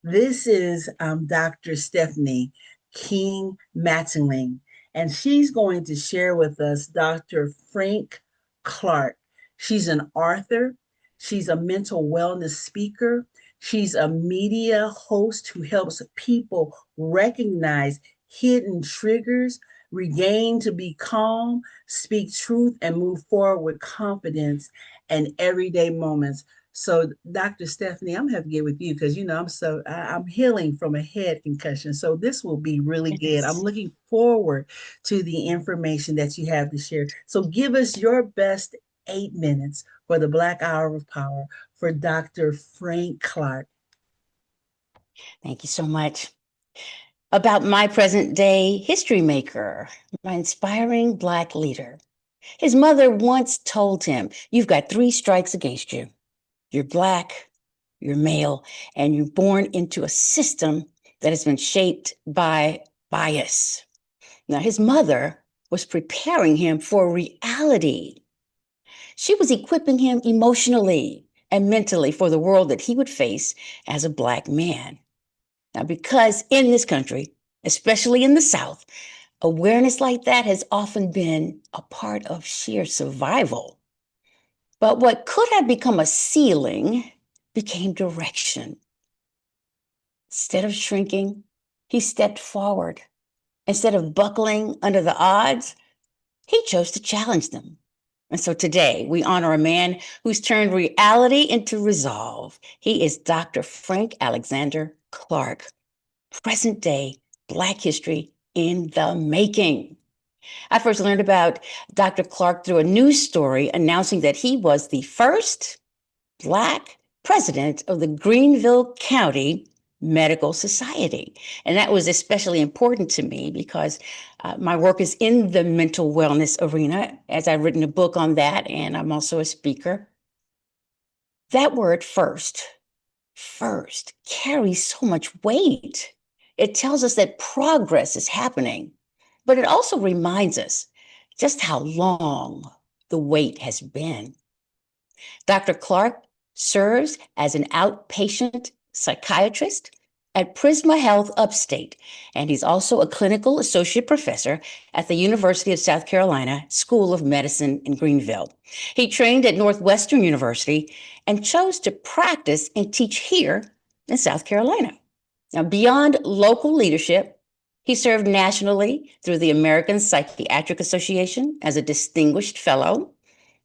This is Dr. Stephanie King Mattingly, and she's going to share with us Dr. Frank Clark. She's an author, she's a mental wellness speaker, she's a media host who helps people recognize hidden triggers, regain to be calm, speak truth, and move forward with confidence and everyday moments. So, Dr. Stephanie, I'm gonna have to get with you because I'm healing from a head concussion. So this will be really good. I'm Yes. looking forward to the information that you have to share. So give us your best 8 minutes for the Black Hour of Power for Dr. Frank Clark. Thank you so much. About my present day history maker, my inspiring Black leader. His mother once told him, "You've got three strikes against you. You're Black, you're male, and you're born into a system that has been shaped by bias." Now, his mother was preparing him for reality. She was equipping him emotionally and mentally for the world that he would face as a Black man. Now, because in this country, especially in the South, awareness like that has often been a part of sheer survival. But what could have become a ceiling became direction. Instead of shrinking, he stepped forward. Instead of buckling under the odds, he chose to challenge them. And so today we honor a man who's turned reality into resolve. He is Dr. Frank Alexander Clark, present day Black history in the making. I first learned about Dr. Clark through a news story announcing that he was the first Black president of the Greenville County Medical Society. And that was especially important to me because my work is in the mental wellness arena, as I've written a book on that, and I'm also a speaker. That word first carries so much weight. It tells us that progress is happening, but it also reminds us just how long the wait has been. Dr. Clark serves as an outpatient psychiatrist at Prisma Health Upstate, and he's also a clinical associate professor at the University of South Carolina School of Medicine in Greenville. He trained at Northwestern University and chose to practice and teach here in South Carolina. Now, beyond local leadership, he served nationally through the American Psychiatric Association as a distinguished fellow,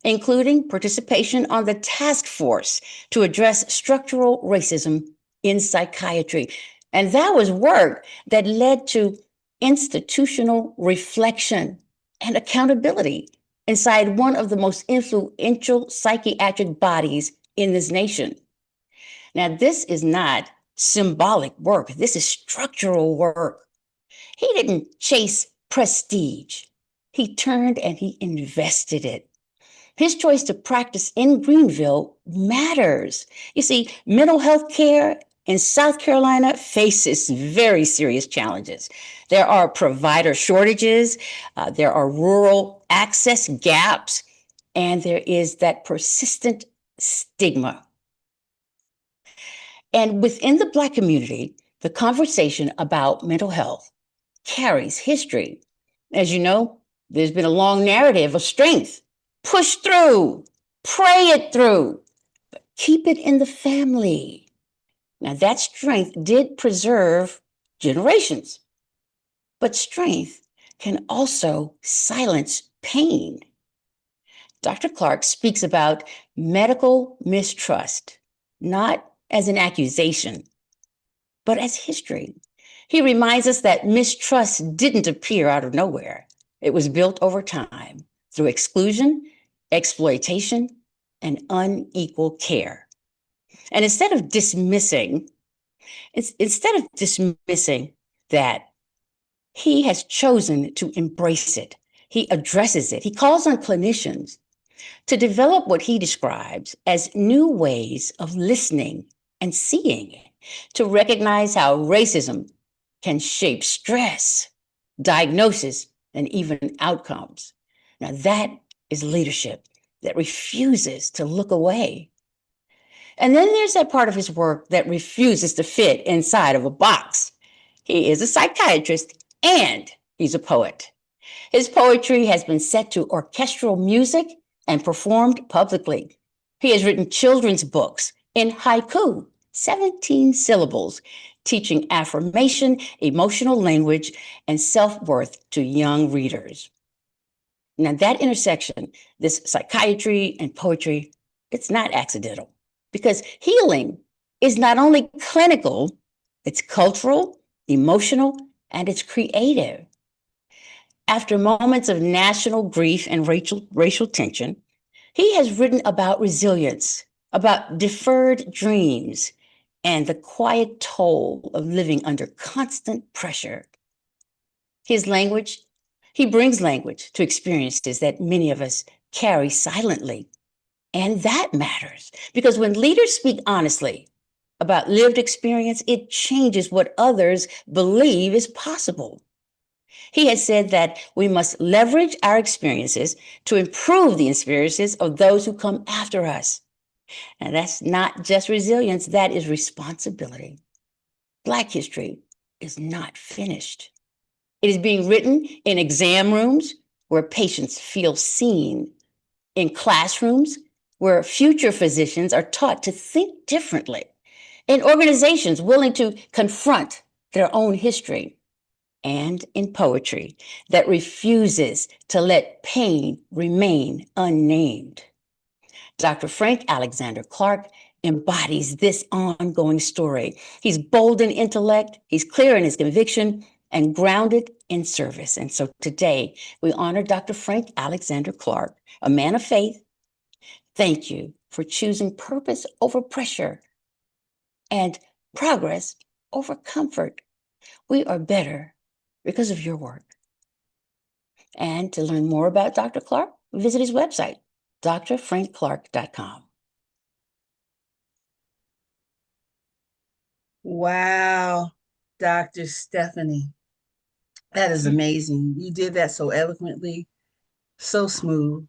including participation on the task force to address structural racism in psychiatry. And that was work that led to institutional reflection and accountability inside one of the most influential psychiatric bodies in this nation. Now, this is not symbolic work, this is structural work. He didn't chase prestige, he turned and he invested it. His choice to practice in Greenville matters. You see, mental health care in South Carolina faces very serious challenges. There are provider shortages, there are rural access gaps, and there is that persistent stigma. And within the Black community, the conversation about mental health carries history. As you know, there's been a long narrative of strength. Push through, pray it through, keep it in the family. Now, that strength did preserve generations, but strength can also silence pain. Dr. Clark speaks about medical mistrust, not as an accusation, but as history. He reminds us that mistrust didn't appear out of nowhere. It was built over time through exclusion, exploitation, and unequal care. And instead of dismissing that, he has chosen to embrace it. He addresses it. He calls on clinicians to develop what he describes as new ways of listening and seeing, to recognize how racism can shape stress, diagnosis, and even outcomes. Now, that is leadership that refuses to look away. And then there's that part of his work that refuses to fit inside of a box. He is a psychiatrist and he's a poet. His poetry has been set to orchestral music and performed publicly. He has written children's books in haiku, 17 syllables, teaching affirmation, emotional language, and self-worth to young readers. Now, that intersection, this psychiatry and poetry, it's not accidental because healing is not only clinical, it's cultural, emotional, and it's creative. After moments of national grief and racial tension, he has written about resilience, about deferred dreams, and the quiet toll of living under constant pressure. His language, he brings language to experiences that many of us carry silently. And that matters because when leaders speak honestly about lived experience, it changes what others believe is possible. He has said that we must leverage our experiences to improve the experiences of those who come after us. And that's not just resilience, that is responsibility. Black history is not finished. It is being written in exam rooms where patients feel seen, in classrooms where future physicians are taught to think differently, in organizations willing to confront their own history, and in poetry that refuses to let pain remain unnamed. Dr. Frank Alexander Clark embodies this ongoing story. He's bold in intellect, he's clear in his conviction, and grounded in service. And so today we honor Dr. Frank Alexander Clark, a man of faith. Thank you for choosing purpose over pressure and progress over comfort. We are better because of your work. And to learn more about Dr. Clark, visit his website, drfrankclark.com. Wow, Dr. Stephanie, that is amazing. You did that so eloquently, so smooth,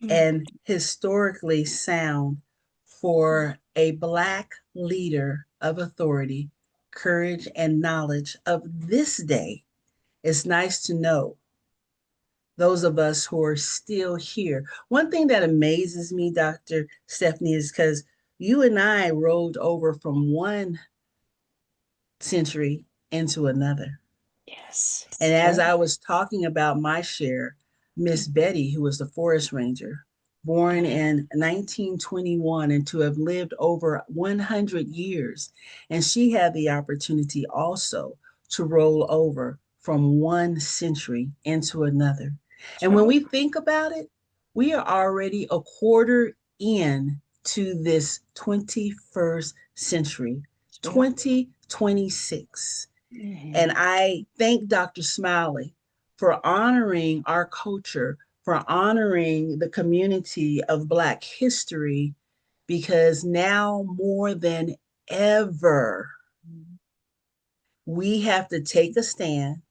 and historically sound for a Black leader of authority, courage, and knowledge of this day. It's nice to know those of us who are still here. One thing that amazes me, Dr. Stephanie, is because you and I rolled over from one century into another. Yes. And as I was talking about my share, Miss Betty, who was the forest ranger, born in 1921 and to have lived over 100 years. And she had the opportunity also to roll over from one century into another. And when we think about it, we are already a quarter in to this 21st century, 2026. And I thank Dr. Smiley for honoring our culture, for honoring the community of Black history, because now more than ever, we have to take a stand.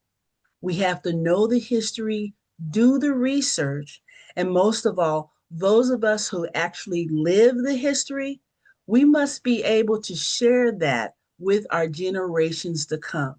We have to know the history, do the research, and most of all, those of us who actually live the history, we must be able to share that with our generations to come.